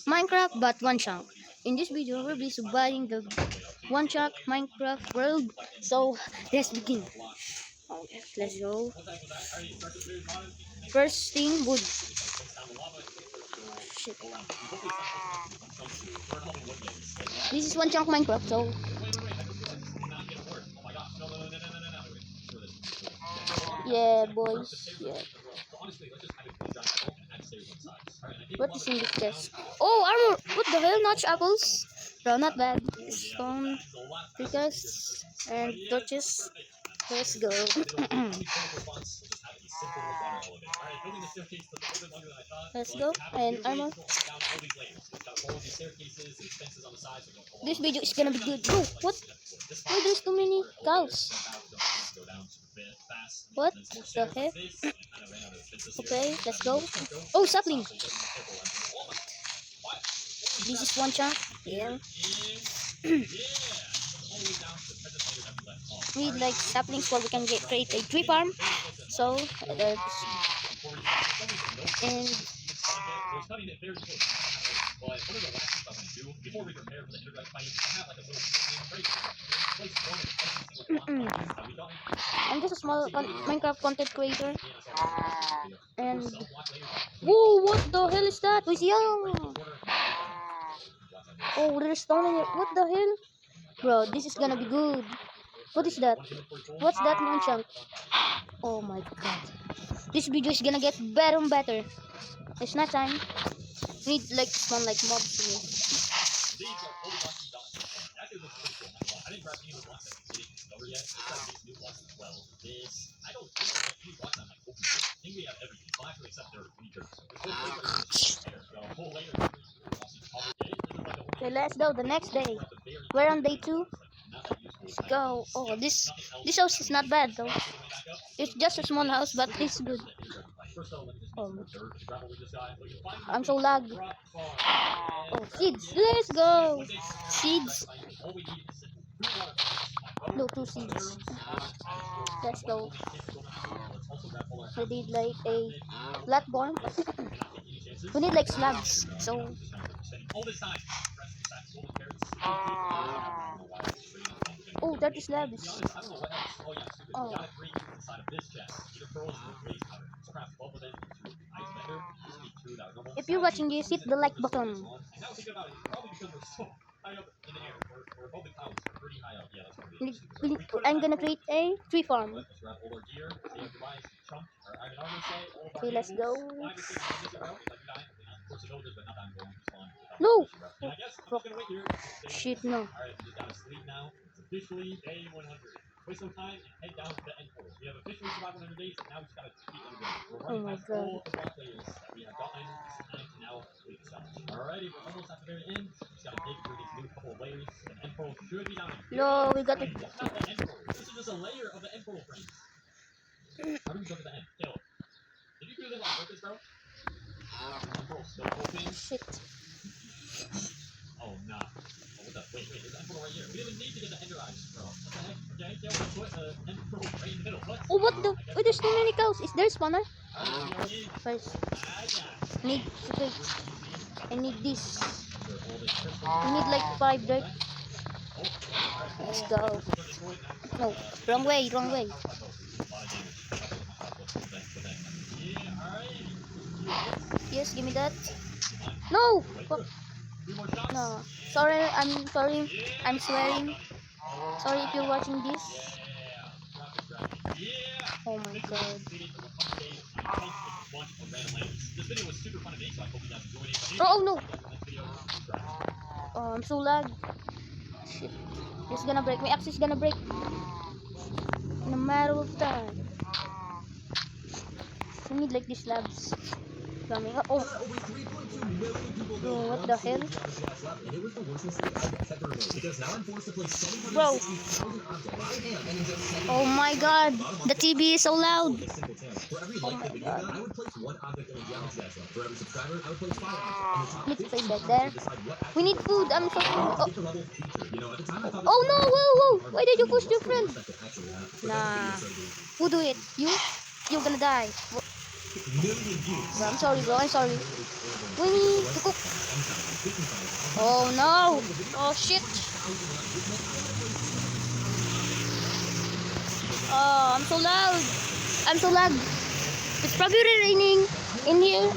Minecraft but one chunk. In this video, we'll be subdividing the one chunk Minecraft world. So let's begin. Okay, let's go. First thing, wood. Shit. This is one chunk Minecraft. So yeah, boys. Yeah. What is in this chest? Oh, armor! What the hell? Notch apples? Bro, not bad. Stone, pickaxe, and torches. Let's go. Let's go. And armor. This video is gonna be good. Bro, what? Why there's too many cows? What the heck? Okay, let's go. Oh, sapling. This is one chunk. Yeah. We need like saplings so we can create a tree farm. So, and I'm just a small Minecraft content creator. And whoa, what the hell is that? Who's young? Oh, there's stone in it. What the hell? Bro, this is gonna be good. What is that? What's that one chunk? Oh my god. This video is gonna get better and better. It's not time. We need like spawn like mobs here. Okay, let's go. The next day. We're on day 2. Let's go. Oh, this house is not bad though. It's just a small house, but it's good. Oh, I'm so lagged. Oh, seeds. Let's go. Seeds. No, 2 seeds. Let's go. We need like a platform. We need like slabs. So. Oh, that is slabs. Oh. If you're watching this, hit the like button. I'm gonna create a tree farm. Okay, let's go. No! Oh, shit, no. Oh my god. No, we got it. This is just a layer of the end portal frame. How do we go to the end? Caleb, did you do this on purpose, bro? Still open. Shit. Oh, nah. Oh, what the? Wait, there's the end portal right here. We didn't need to get the ender eyes, bro. What the heck? Okay, Caleb, put the end portal right in the middle. What? Oh, what the? Oh, there's too many cows. Is there a spawner? First, need to I need this. We need like 5 dirt. Let's go. No, wrong way, wrong way. Yes, give me that. No! Fuck. No. Sorry, I'm sorry. I'm swearing. Sorry if you're watching this. Oh my god. Oh no! Oh, I'm so lag. Shit. It's gonna break. My axe is gonna break. In a matter of time. We need like these slabs. Coming up. Oh. Oh, what the hell? Bro. Oh my god. The TV is so loud. Oh my god. Let's place that there. We need food. I'm so oh no, whoa, whoa. Why did you push your friend? Nah. Who do it? You? You're gonna die. Bro, I'm sorry, bro. I'm sorry. We need to cook. Oh no! Oh shit! Oh, I'm so loud. I'm so loud. It's probably raining in here.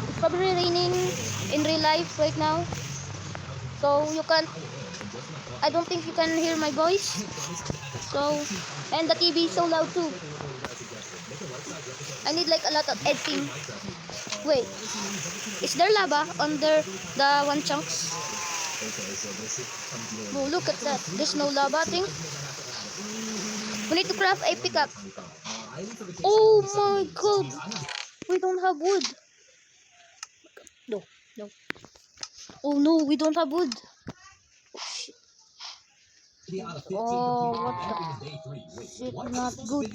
It's probably raining in real life right now. So you can. I don't think you can hear my voice. So, and the TV is so loud too. I need like a lot of editing. Wait, is there lava under the one chunks? Oh, look at that. There's no lava, I think. We need to craft a pickaxe. Oh my god. We don't have wood. No, no. Oh no, we don't have wood. Oh, what the shit, not good.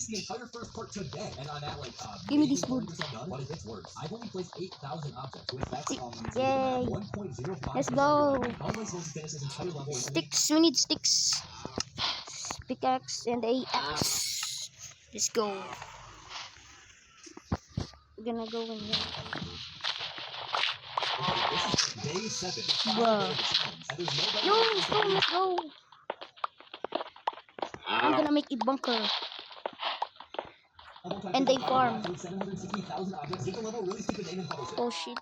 Give me this wood. Yay. Let's go. Sticks, we need sticks. Pickaxe and a axe. Let's go. We're gonna go in here. Bruh. Yo, let's go, let's go. I'm gonna make a bunker. And a farm. Oh shit.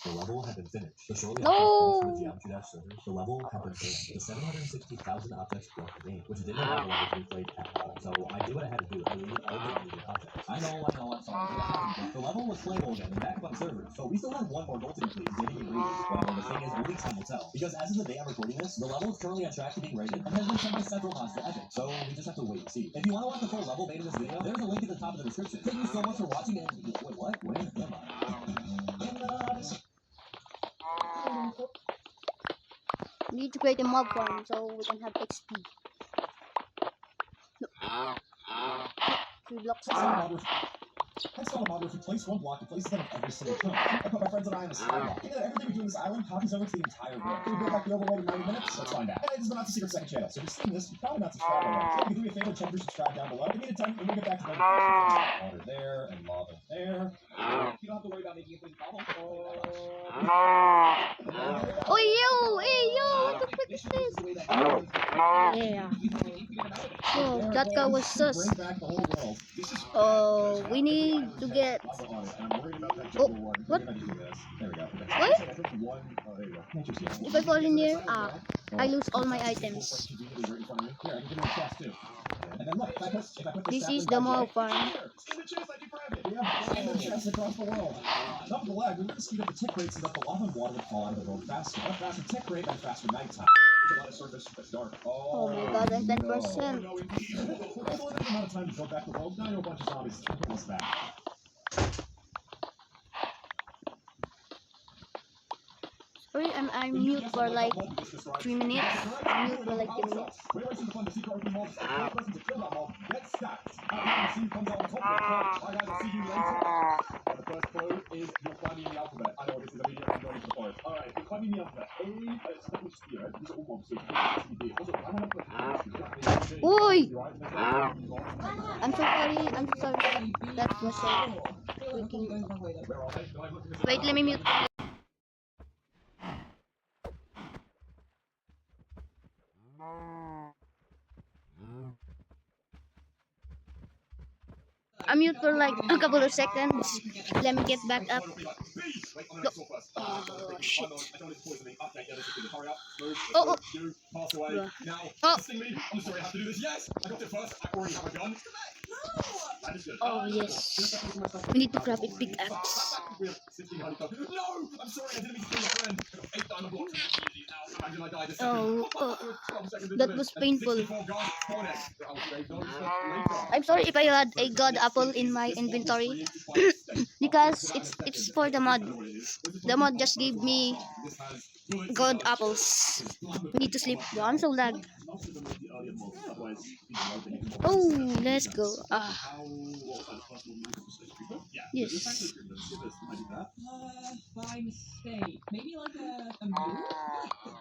The level had been finished. The shortly No. after the Amsterdam server, the level had been finished. The 760,000 objects blocked the game, which didn't allow the level to be played at all. So I did what I had to do. I deleted all the deleted objects. I know, I'm sorry. But the level was playable again and back up on the server. So we still have one more goal to complete, getting it rated. Well, the thing is, only time will tell. Because as of the day I'm recording this, the level is currently on track to being rated and has been sent to several mods to Epic. So we just have to wait and see. If you want to watch the full level made in this video, there's a link at the top of the description. Thank you so much for watching and wait, what? Where am I? We need to create a mob farm so we can have XP. No. 3 blocks. I saw a mod where if you place one block, it places them in every single chunk. I put my friends and I on a skyblock. Thinking that everything we do in this island copies over to the entire world. Can we build back the overworld in 90 minutes? Let's find out. And I just went out to Secret Second channel. So if you're seeing this, you're probably not subscribed already. So if you can do me a favor, check your subscribe down below. In the meantime, we'll get back to water there and lava there. You don't have to worry about making it through the cobble. Oh yo, hey yo, what the frick is this? Yeah. Oh, that guy was sus. Bring back the whole world. Oh, we need to get. Oh, what? There we go. What? There you go. If I fall in here, I lose all my items. This is the mob farm. Across the world. Enough of the lag, we need to speed up the tick rate so that the lava and water will fall out of the world faster. A faster tick rate and faster nighttime. There's a lot of surface that's dark. Oh my god, I'm 10%. With a limited amount of time to build back the world, now you're a bunch of zombies taking us back. Sorry, I'm mute for like 3 minutes. I'm mute for like 2 minutes. The first clue is you'll find me in the alphabet. I know this is a video I'm going to the forest. Alright, you'll find me in the alphabet. Oi! I'm so sorry, I'm so sorry. That was so freaking. Wait, let me mute. I'm mute for like a couple of seconds. Let me get back up. No. Oh shit. Oh, oh. Bruh. Oh. Oh yes. We need to grab a pickaxe. No! I'm sorry, I didn't mean to kill your friend. I got 8 diamond blocks. Imagine I died a second. Oh, 12 seconds into that it, was and painful. 64 guards spawn eggs. I'll save those for later. I'm sorry if I had a god apple in my inventory because it's for the mod. The mod just gave me god apples. We need to sleep. Yo, I'm so lag. Oh, let's go. Yes. By mistake. Maybe like a mule?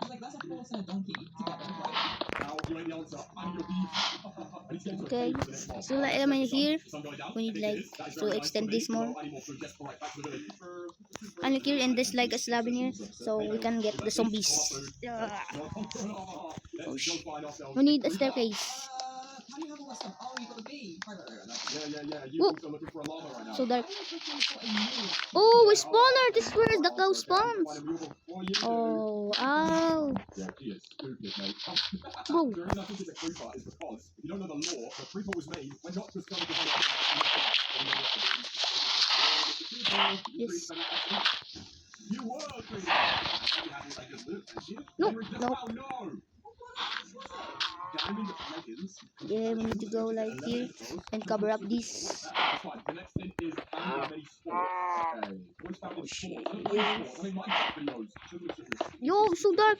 Like that's a horse and a donkey together, right? Okay. So like I'm here. We need like to extend this more. unlock here, and there's like a slab in here, so we can get the zombies. Oh, we need a staircase. How do you have all that stuff? Oh, you got the bee. Yeah. You Whoa. also looking for a llama right now. So dark. I was looking for a mule. Oh, we spawner. This is where the cow Find spawns. a mule before you do. Oh, ow. Yeah, he is stupid, mate. Whoa. The reason I think he's a creeper is because if you don't know the law, the creeper was made when not just going to Yes. You were a creeper. You had like a loop, didn't you? No, You were just- no. Oh no! Diamond leggings. Yeah, we need to go like here and cover up this. That's fine. The next thing is found in many sports. Okay. What's found in sports? I don't play sports. I mean, Minecraft videos. Yo, so dark.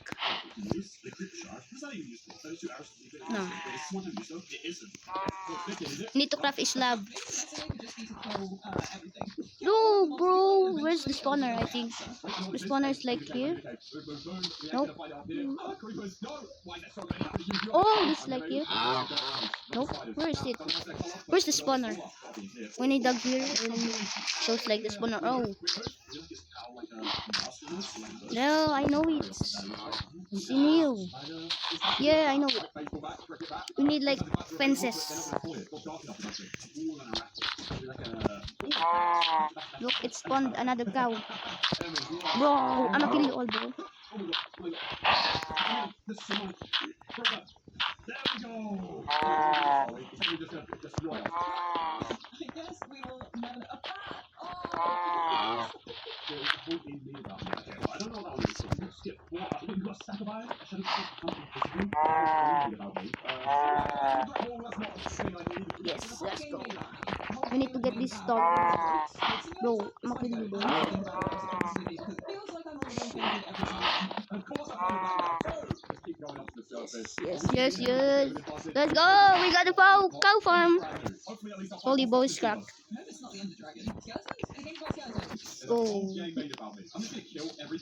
Use the creeper shard. What's that even useful? Those 2 hours. No. It's more than useful. It isn't. So it's thinking, is it? We need to craft a slab. Basically, we just need to kill everything. No, bro. Where's the spawner? I think the spawner is like here. Nope. Oh, it's like here. Nope. Where is it? Where's the spawner? When I dug here, it shows like the spawner. Oh. No, I know it. It's new. Yeah, I know it. We need like fences. Look, it spawned another cow. Bro, I'm gonna kill you all, bro. I guess we will never. Oh! Yes, let's go. We need to get this stuff. Bro, I'm gonna kill you, bro. Yes. Let's go. We got the cow farm. Holy bow is cracked. Oh.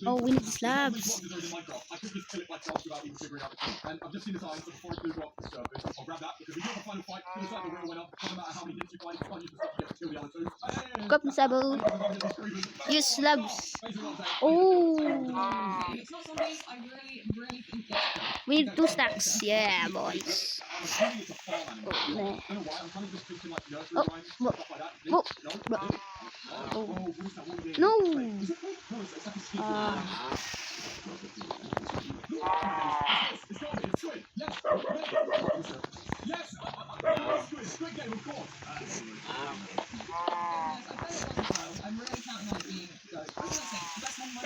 Oh, we need slabs. Got the sable. Use slabs. Oh. We need 2 stacks. Yeah, boys. Oh, man. Oh, whoa. Whoa. Whoa. Oh. No. I'm really counting on it being good. I was gonna say, that's one of my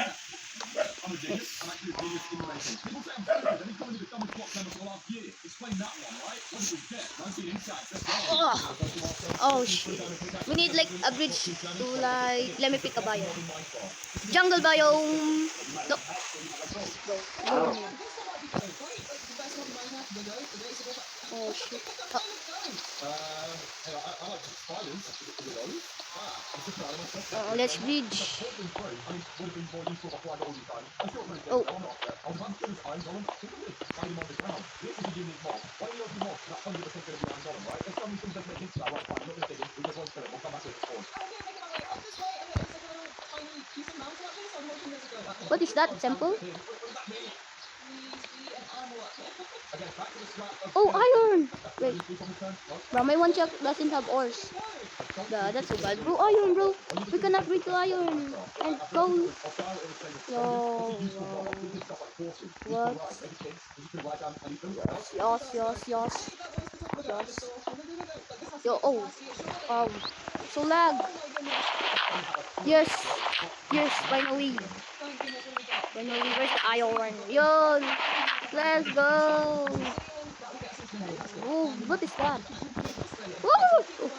I'm a genius. I'm actually a genius in innovation. People say I'm stupid. Then he told me the dumbest plot ever for the last year. Explain that one, right? What did we get? 19 insights. Let's go. Oh shit. We need like a bridge to like, let me pick a biome. Jungle biome. No. Oh. Oh shit. Let's bridge. Oh. What is that, temple? Oh, iron! Wait. Bro, my one chuck doesn't have ores. That's so bad. Bro, iron, bro. We can upgrade to iron. And go. Yo. What? Yes. Yo, oh. Wow. So lag. Yes, finally. Where's the iron? Yo, let's go. Oh, what is that? Woo!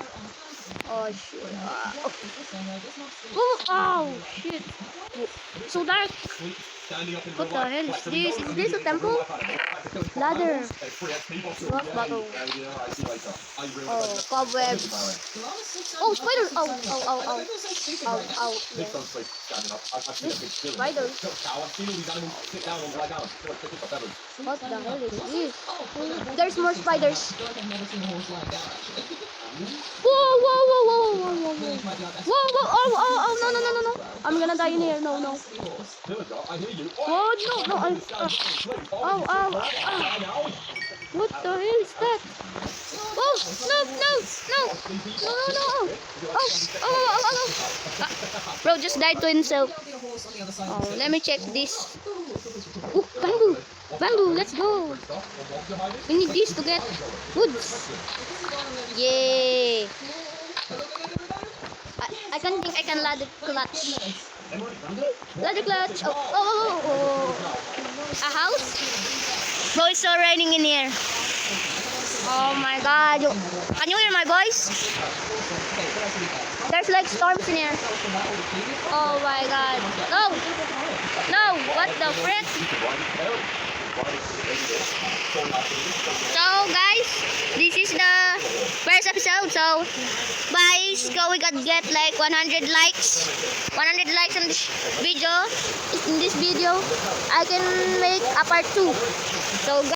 Oh shit. Oh shit. So dark. What the hell is this? Is this a temple? Ladder. Lost battle. Oh, cobwebs. Oh, spiders. Ow. Yes. Spiders. What the hell is this? There's more spiders. I feel like I've never seen a horse like that, actually. Whoa, whoa, whoa, whoa, whoa, whoa, whoa. Whoa, whoa, oh, oh, oh, no, no, no, no, no. I'm gonna die in here. No, no. Whoa, no, no. Oh, oh, oh. What the hell is that? Oh, no, no, no. No, no, no. Oh, oh, oh, oh, oh. Bro just died to himself. Oh, let me check this. Oh, bamboo. Bamboo, let's go. We need this to get woods. Yay. I don't think I can ladder clutch. Ladder clutch. Oh, oh, oh, oh, oh. A house? Bro, it's so raining in here. Oh my god. Can you hear my voice? There's like storms in here. Oh my god. No. No. What the frick? So guys, this is the first episode. So guys, so we can get like 100 likes. 100 likes on this video. In this video, I can make a part 2. So guys.